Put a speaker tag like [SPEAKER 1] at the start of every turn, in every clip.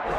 [SPEAKER 1] Well,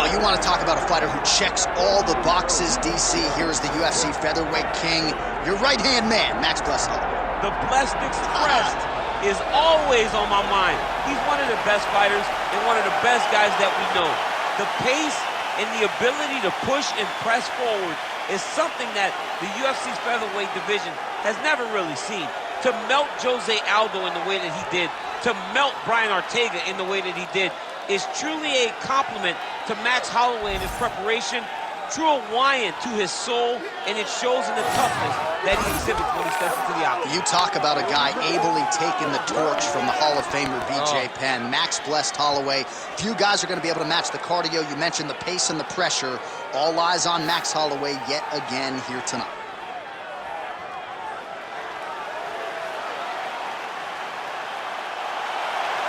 [SPEAKER 1] you want to talk about a fighter who checks all the boxes, DC. Here is the UFC featherweight king, your right-hand man, Max Holloway.
[SPEAKER 2] The Blessed Expressed is always on my mind. He's one of the best fighters and one of the best guys that we know. The pace and the ability to push and press forward is something that the UFC's featherweight division has never really seen. To melt Jose Aldo in the way that he did, to melt Brian Ortega in the way that he did, is truly a compliment to Max Holloway in his preparation, true Hawaiian to his soul, and it shows in the toughness that he exhibits when he steps into the octagon.
[SPEAKER 1] You talk about a guy ably taking the torch from the Hall of Famer BJ Penn. Max Blessed Holloway. Few guys are going to be able to match the cardio. You mentioned the pace and the pressure. All eyes on Max Holloway yet again here tonight.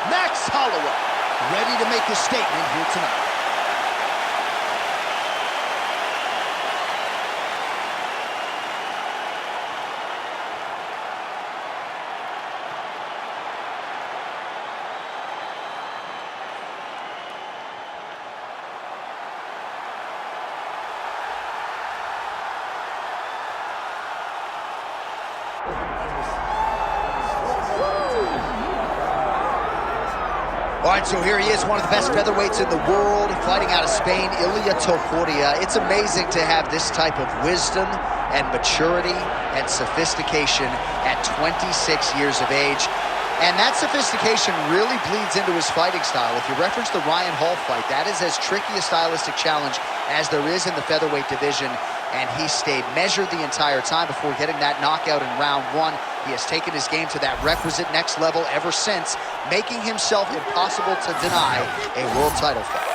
[SPEAKER 1] Max Holloway, ready to make a statement here tonight. All right, so here he is, one of the best featherweights in the world, fighting out of Spain, Ilia Topuria. It's amazing to have this type of wisdom and maturity and sophistication at 26 years of age. And that sophistication really bleeds into his fighting style. If you reference the Ryan Hall fight, that is as tricky a stylistic challenge as there is in the featherweight division. And he stayed measured the entire time before getting that knockout in round one. He has taken his game to that requisite next level ever since, making himself impossible to deny a world title fight.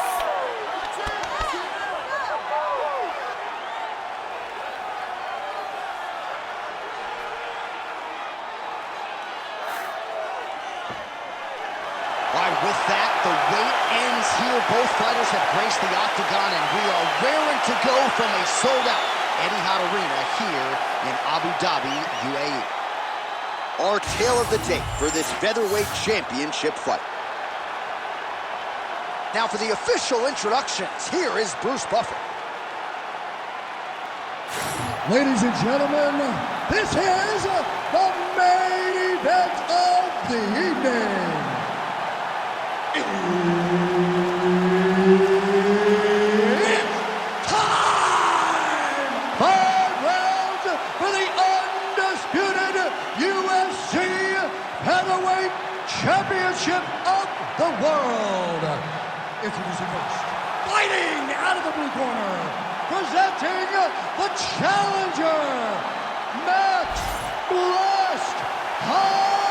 [SPEAKER 1] All right, with that, the wait ends here. Both fighters have graced the octagon, and we are raring to go from a sold-out Etihad Arena here in Abu Dhabi, UAE. Our tale of the tape for this featherweight championship fight. Now for the official introductions, here is Bruce Buffer.
[SPEAKER 3] Ladies and gentlemen, this is the main event of the evening. It's time! 5 rounds for the undisputed UFC Heavyweight Championship of the world. Introducing first, fighting out of the blue corner, presenting the challenger, Max Blessed Holloway.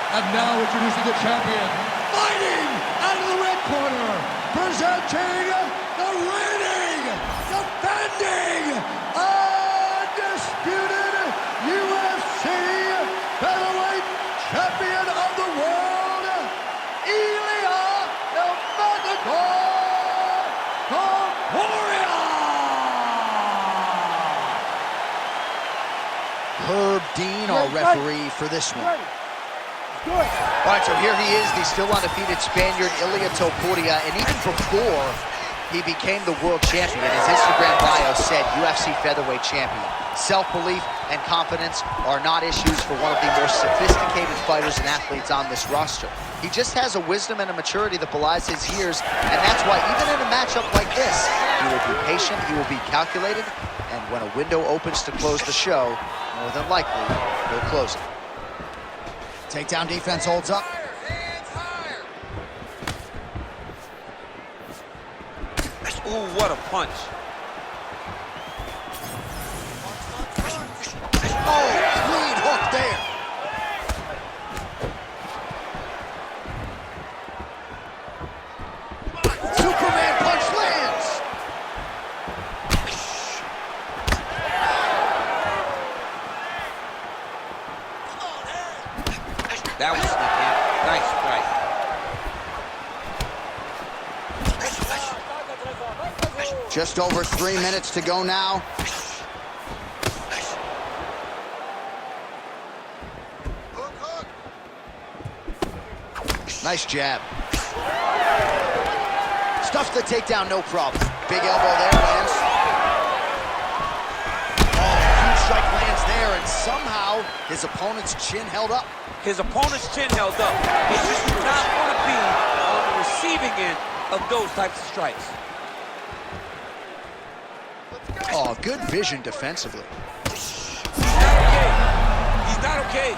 [SPEAKER 3] And now introducing the champion, fighting out of the red corner, presenting the reigning, defending, undisputed UFC Featherweight Champion of the world, Ilia Topuria.
[SPEAKER 1] Herb Dean, our referee for this one. All right, so here he is, the still undefeated Spaniard, Ilia Topuria, and even before he became the world champion, his Instagram bio said UFC featherweight champion. Self-belief and confidence are not issues for one of the more sophisticated fighters and athletes on this roster. He just has a wisdom and a maturity that belies his years, and that's why even in a matchup like this, he will be patient, he will be calculated, and when a window opens to close the show, more than likely, he'll close it. Takedown defense holds up.
[SPEAKER 2] Ooh, what a punch.
[SPEAKER 1] Oh, clean hook there. Superman punch lands.
[SPEAKER 2] That was sneaky. Nice strike.
[SPEAKER 1] Just over 3 minutes to go now. Nice jab. Stuffs the takedown, no problem. Big elbow there, lands. Oh, huge strike lands there, and somehow his opponent's chin held up.
[SPEAKER 2] His opponent's chin held up. He just do not want to be on the receiving end of those types of strikes.
[SPEAKER 1] Oh, good vision defensively.
[SPEAKER 2] He's not okay.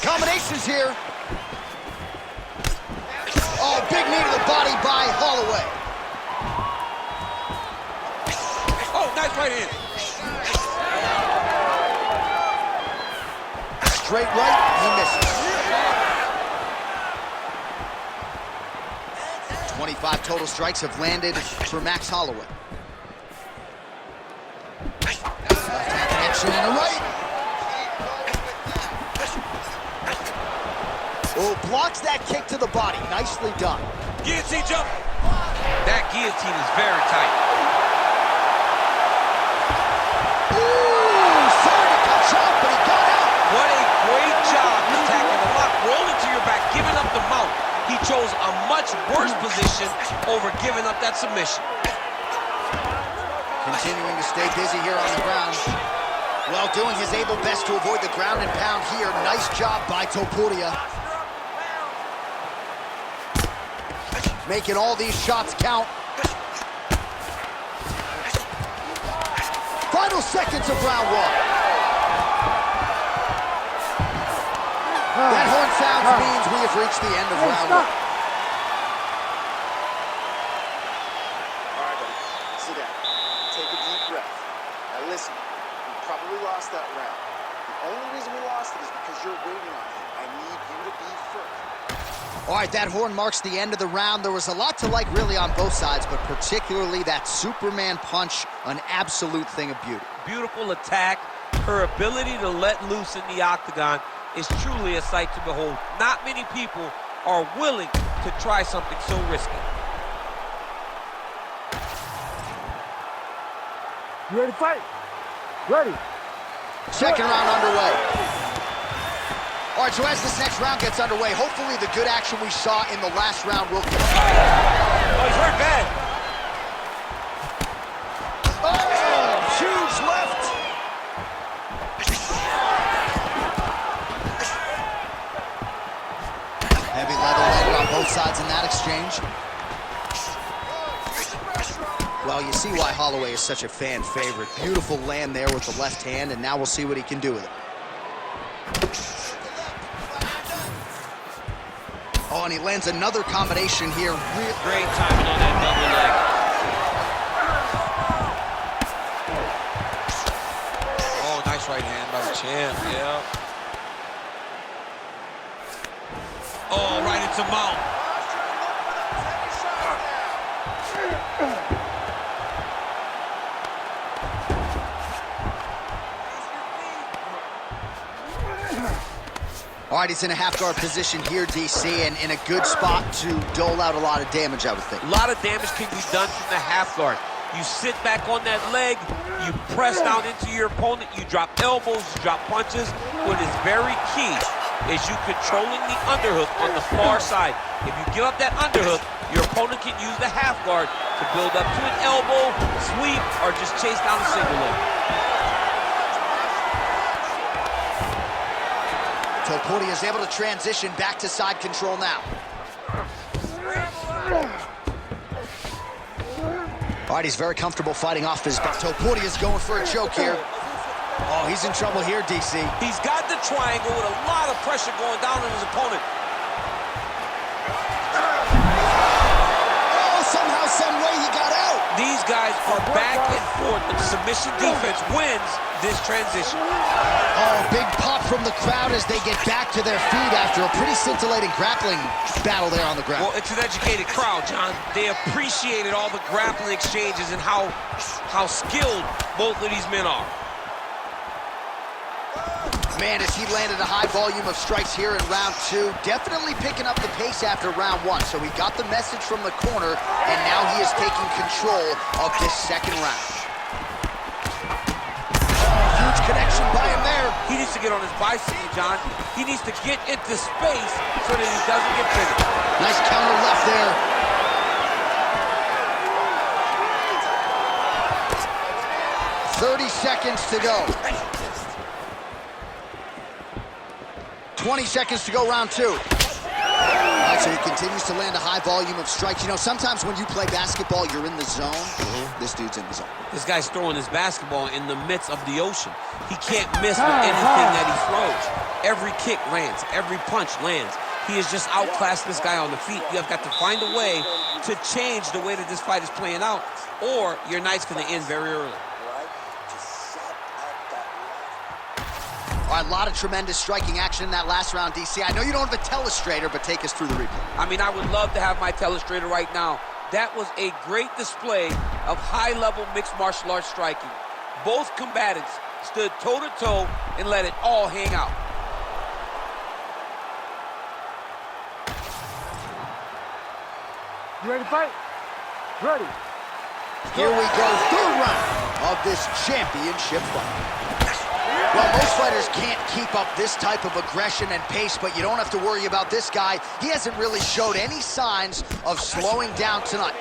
[SPEAKER 1] Combinations here. Oh, big knee to the body by Holloway.
[SPEAKER 2] Oh, nice right hand.
[SPEAKER 1] Straight right, he misses. 25 total strikes have landed for Max Holloway. Left hand connection on the right. Oh, blocks that kick to the body. Nicely done.
[SPEAKER 2] Guillotine jump. That guillotine is very tight.
[SPEAKER 1] Ooh, sorry to cut short, but he got out.
[SPEAKER 2] What a great job attacking the lock, rolling to your back, giving up the mount. He chose a much worse position over giving up that submission.
[SPEAKER 1] Continuing to stay busy here on the ground. Well, doing his able best to avoid the ground and pound here. Nice job by Topuria. Making all these shots count. Final seconds of round one. That horn sounds means we have reached the end of round one.
[SPEAKER 4] All right, buddy. Sit down. Take a deep breath. Now listen, we probably lost that round. The only reason we lost it is because you're waiting on him. I need you to be first.
[SPEAKER 1] All right, that horn marks the end of the round. There was a lot to like really on both sides, but particularly that Superman punch, an absolute thing of beauty.
[SPEAKER 2] Beautiful attack. Her ability to let loose in the octagon is truly a sight to behold. Not many people are willing to try something so risky.
[SPEAKER 5] You ready to fight? Ready.
[SPEAKER 1] Second round underway. All right, so as this next round gets underway, hopefully the good action we saw in the last round will continue.
[SPEAKER 2] Oh, he's hurt bad.
[SPEAKER 1] Oh, huge left. Heavy leather landed on both sides in that exchange. Well, you see why Holloway is such a fan favorite. Beautiful land there with the left hand, and now we'll see what he can do with it. Oh, and he lands another combination here.
[SPEAKER 2] Great timing on that double leg. Oh, nice right hand by the champ, yeah. Oh, right into mount.
[SPEAKER 1] All right, he's in a half-guard position here, DC, and in a good spot to dole out a lot of damage, I would think.
[SPEAKER 2] A lot of damage can be done from the half guard. You sit back on that leg, you press down into your opponent, you drop elbows, you drop punches. What is very key is you controlling the underhook on the far side. If you give up that underhook, your opponent can use the half guard to build up to an elbow, sweep, or just chase down a single leg.
[SPEAKER 1] Topuria is able to transition back to side control now. All right, he's very comfortable fighting off his back. Topuria is going for a choke here. Oh, he's in trouble here, DC.
[SPEAKER 2] He's got the triangle with a lot of pressure going down on his opponent.
[SPEAKER 1] Oh, somehow, some way he got out.
[SPEAKER 2] These guys are back and forth. The submission defense wins this transition.
[SPEAKER 1] Oh, big pop from the crowd as they get back to their feet after a pretty scintillating grappling battle there on the ground.
[SPEAKER 2] Well, it's an educated crowd, John. They appreciated all the grappling exchanges and how skilled both of these men are.
[SPEAKER 1] Man, as he landed a high volume of strikes here in round two, definitely picking up the pace after round one. So he got the message from the corner, and now he is taking control of this second round. Huge connection by him there.
[SPEAKER 2] He needs to get on his bicycle, John. He needs to get into space so that he doesn't get finished.
[SPEAKER 1] Nice counter left there. "30 seconds to go. 20 seconds to go, round 2. All right, so he continues to land a high volume of strikes. You know, sometimes when you play basketball, you're in the zone. This dude's in the zone.
[SPEAKER 2] This guy's throwing his basketball in the midst of the ocean. He can't miss with anything that he throws. Every kick lands. Every punch lands. He has just outclassed this guy on the feet. You have got to find a way to change the way that this fight is playing out, or your night's going to end very early.
[SPEAKER 1] All right, a lot of tremendous striking action in that last round, DC. I know you don't have a telestrator, but take us through the replay.
[SPEAKER 2] I mean, I would love to have my telestrator right now. That was a great display of high-level mixed martial arts striking. Both combatants stood toe-to-toe and let it all hang out.
[SPEAKER 5] You ready to fight? Ready.
[SPEAKER 1] Here we go, third round of this championship fight. Well, most fighters can't keep up this type of aggression and pace, but you don't have to worry about this guy. He hasn't really showed any signs of slowing down tonight.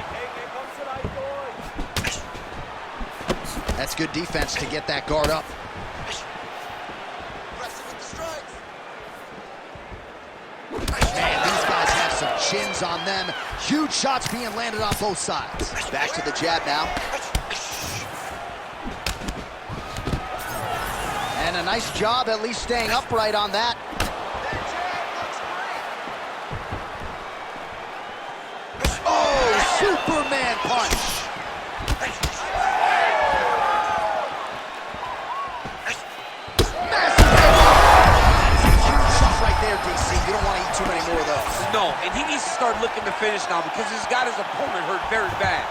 [SPEAKER 1] That's good defense to get that guard up. Man, these guys have some chins on them. Huge shots being landed on both sides. Back to the jab now. And a nice job at least staying upright on that. Oh, Superman punch. Massive head lock. That is a huge shot right there, DC. You don't want to eat too many more of those.
[SPEAKER 2] No, and he needs to start looking to finish now because he's got his opponent hurt very bad.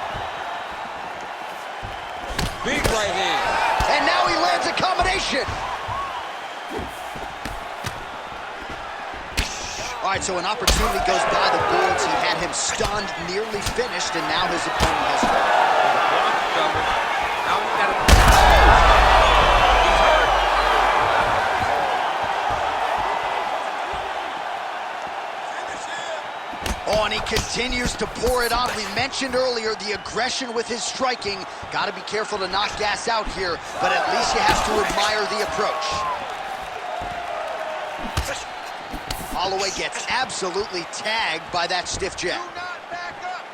[SPEAKER 2] Big right hand.
[SPEAKER 1] And now he lands a combination. All right, so an opportunity goes by the boards. He had him stunned, nearly finished, and now his opponent has hurt.
[SPEAKER 2] Now we got to...
[SPEAKER 1] Oh, and he continues to pour it on. We mentioned earlier the aggression with his striking. Got to be careful to not gas out here, but at least you have to admire the approach. Holloway gets absolutely tagged by that stiff jab.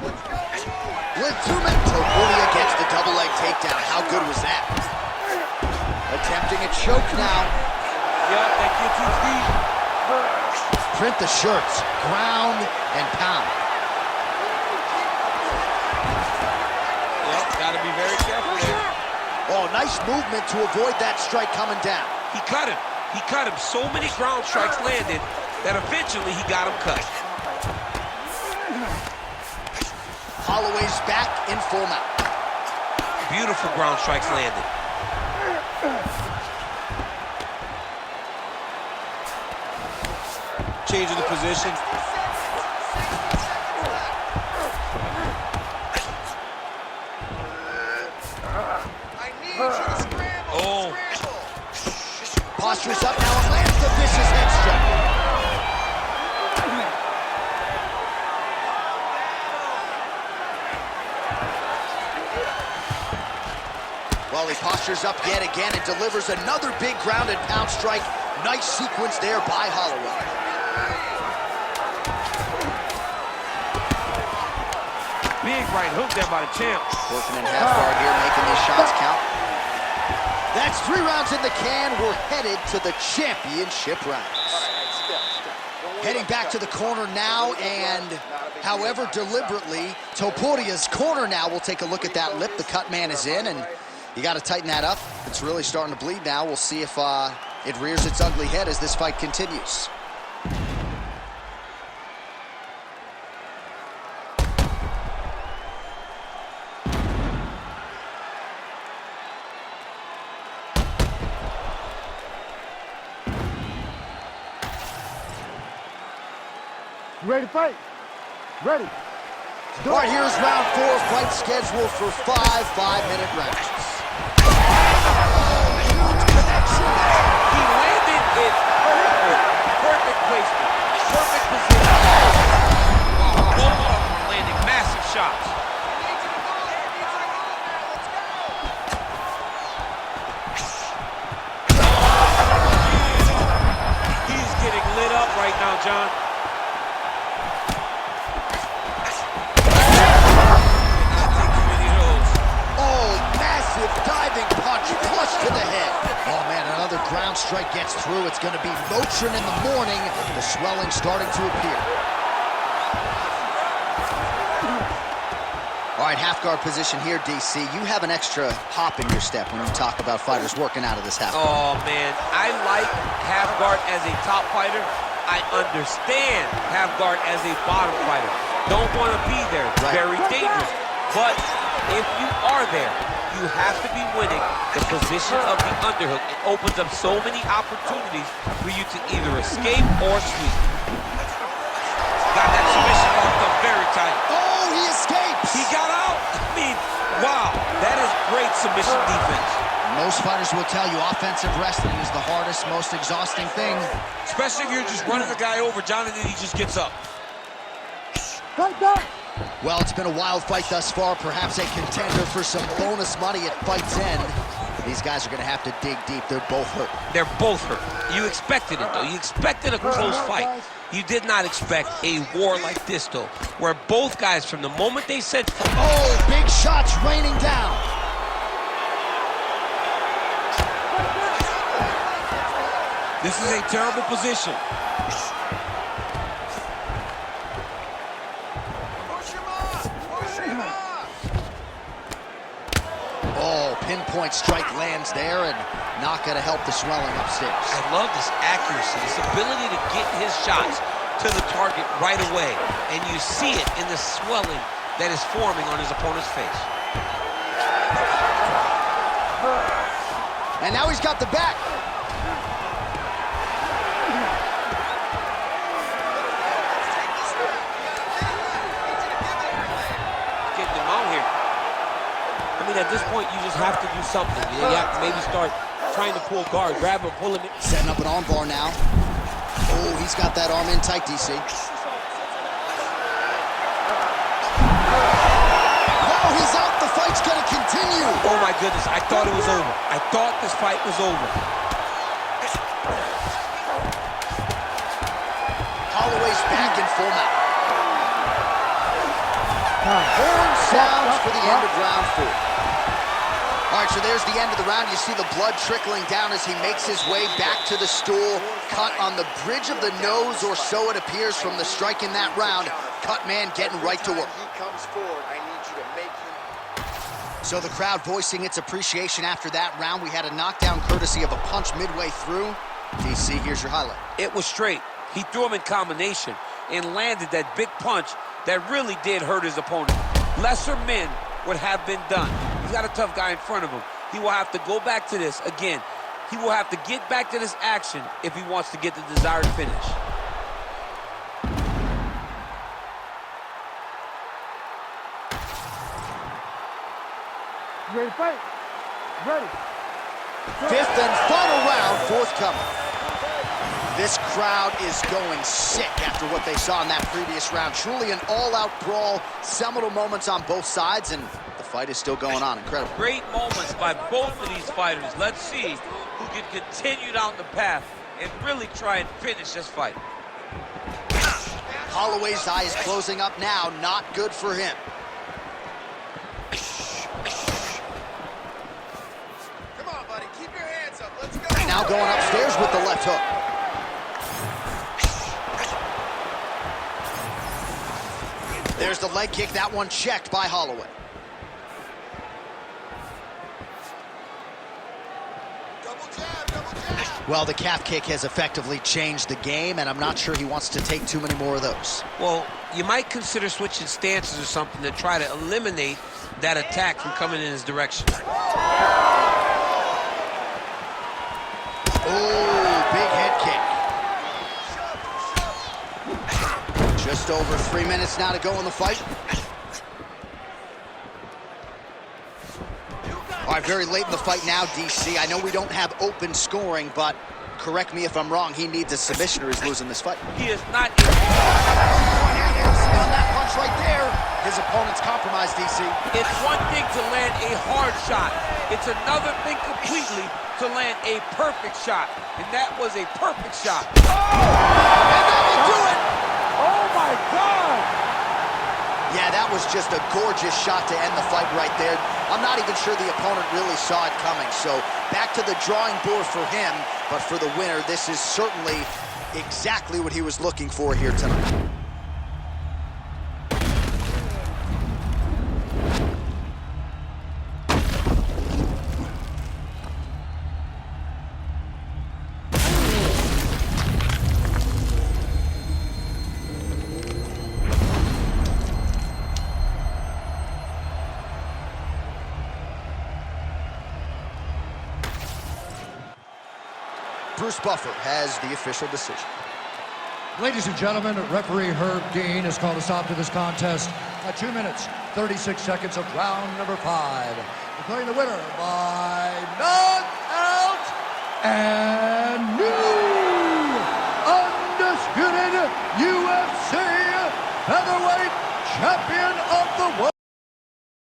[SPEAKER 1] With 2 men, Topuria gets the double leg takedown. How good was that? Attempting a choke now.
[SPEAKER 2] Yep, that gets his feet.
[SPEAKER 1] Print the shirts, ground and pound.
[SPEAKER 2] Yep, gotta be very careful there.
[SPEAKER 1] Oh, nice movement to avoid that strike coming down.
[SPEAKER 2] He cut him. He cut him. So many ground strikes landed that eventually he got him cut.
[SPEAKER 1] Holloway's back in full mount.
[SPEAKER 2] Beautiful ground strikes landed. Changing the position.
[SPEAKER 4] I need you to scramble.
[SPEAKER 2] Oh.
[SPEAKER 1] Postures up now and lands the vicious head strike. Well, he postures up yet again and delivers another big ground and pound strike. Nice sequence there by Holloway.
[SPEAKER 2] Big right hook there by the champ.
[SPEAKER 1] Working in half guard here, making these shots count. That's 3 rounds in the can. We're headed to the championship rounds. Heading back to the corner now, and however deliberately, Topuria's corner now. We'll take a look at that lip. The cut man is in, and you got to tighten that up. It's really starting to bleed now. We'll see if it rears its ugly head as this fight continues.
[SPEAKER 5] You ready to fight? Ready.
[SPEAKER 1] All right, here's round 4, fight scheduled for 5 5-minute rounds. Huge connection
[SPEAKER 2] It's perfect. Perfect placement. Perfect position. Wow, both of them are landing massive shots. He's getting lit up right now, John.
[SPEAKER 1] Diving punch, flush to the head. Oh man, another ground strike gets through. It's going to be Motrin in the morning. The swelling starting to appear. All right, half guard position here, DC. You have an extra hop in your step when you talk about fighters working out of this half guard.
[SPEAKER 2] Oh man, I like half guard as a top fighter. I understand half guard as a bottom fighter. Don't want to be there. It's very dangerous. But if you are there, you have to be winning the position of the underhook. It opens up so many opportunities for you to either escape or sweep. Got that submission locked up very tight.
[SPEAKER 1] Oh, he escapes!
[SPEAKER 2] He got out. I mean, wow, that is great submission defense.
[SPEAKER 1] Most fighters will tell you offensive wrestling is the hardest, most exhausting thing.
[SPEAKER 2] Especially if you're just running the guy over, John, and then he just gets up.
[SPEAKER 1] Well, it's been a wild fight thus far, perhaps a contender for some bonus money at fight's end. These guys are going to have to dig deep. They're both hurt.
[SPEAKER 2] They're both hurt. You expected it, though. You expected a close fight. You did not expect a war like this, though, where both guys, from the moment they said...
[SPEAKER 1] Oh, big shots raining down.
[SPEAKER 2] This is a terrible position.
[SPEAKER 1] Pinpoint strike lands there, and not going to help the swelling upstairs.
[SPEAKER 2] I love this accuracy, this ability to get his shots to the target right away, and you see it in the swelling that is forming on his opponent's face.
[SPEAKER 1] And now he's got the back.
[SPEAKER 2] Getting him out here. I mean, at this point, you just have to do something. You have to maybe start trying to pull guard, grab him, pull him in.
[SPEAKER 1] Setting up an arm bar now. Oh, he's got that arm in tight, DC. Oh, he's out. The fight's going to continue.
[SPEAKER 2] Oh, my goodness. I thought it was over. I thought this fight was over.
[SPEAKER 1] Holloway's back in full mount. Horn sounds for the end of round 4. All right, so there's the end of the round. You see the blood trickling down as he makes his way back to the stool. Cut on the bridge of the nose, or so it appears from the strike in that round. Cut man getting right to work.
[SPEAKER 4] He comes forward. I need you to make him.
[SPEAKER 1] So the crowd voicing its appreciation after that round. We had a knockdown courtesy of a punch midway through. DC, here's your highlight.
[SPEAKER 2] It was straight. He threw him in combination and landed that big punch that really did hurt his opponent. Lesser men would have been done. He's got a tough guy in front of him. He will have to go back to this. Again, he will have to get back to this action if he wants to get the desired finish.
[SPEAKER 5] You ready to fight? Ready.
[SPEAKER 1] Fifth and final round, forthcoming. This crowd is going sick after what they saw in that previous round. Truly an all-out brawl, seminal moments on both sides, and the fight is still going on. Incredible.
[SPEAKER 2] Great moments by both of these fighters. Let's see who can continue down the path and really try and finish this fight.
[SPEAKER 1] Holloway's eye is closing up now. Not good for him.
[SPEAKER 4] Come on, buddy. Keep your hands up. Let's go.
[SPEAKER 1] Now going upstairs with the left hook. There's the leg kick. That one checked by Holloway.
[SPEAKER 4] Double jab, double jab.
[SPEAKER 1] Well, the calf kick has effectively changed the game, and I'm not sure he wants to take too many more of those.
[SPEAKER 2] Well, you might consider switching stances or something to try to eliminate that attack from coming in his direction.
[SPEAKER 1] Oh, big head kick. Just over 3 minutes now to go in the fight. All right, very late in the fight now, DC. I know we don't have open scoring, but correct me if I'm wrong, he needs a submission or he's losing this fight.
[SPEAKER 2] He is not.
[SPEAKER 1] On that punch right there, his opponent's compromised, DC.
[SPEAKER 2] It's one thing to land a hard shot. It's another thing completely to land a perfect shot. And that was a perfect shot.
[SPEAKER 1] Oh! And that will do it!
[SPEAKER 5] Oh my God!
[SPEAKER 1] Yeah, that was just a gorgeous shot to end the fight right there. I'm not even sure the opponent really saw it coming. So back to the drawing board for him. But for the winner, this is certainly exactly what he was looking for here tonight. Bruce Buffer has the official decision.
[SPEAKER 3] Ladies and gentlemen, referee Herb Dean has called a stop to this contest at 2 minutes, 36 seconds of round number 5. Declaring the winner by knockout and new undisputed UFC featherweight champion of the world.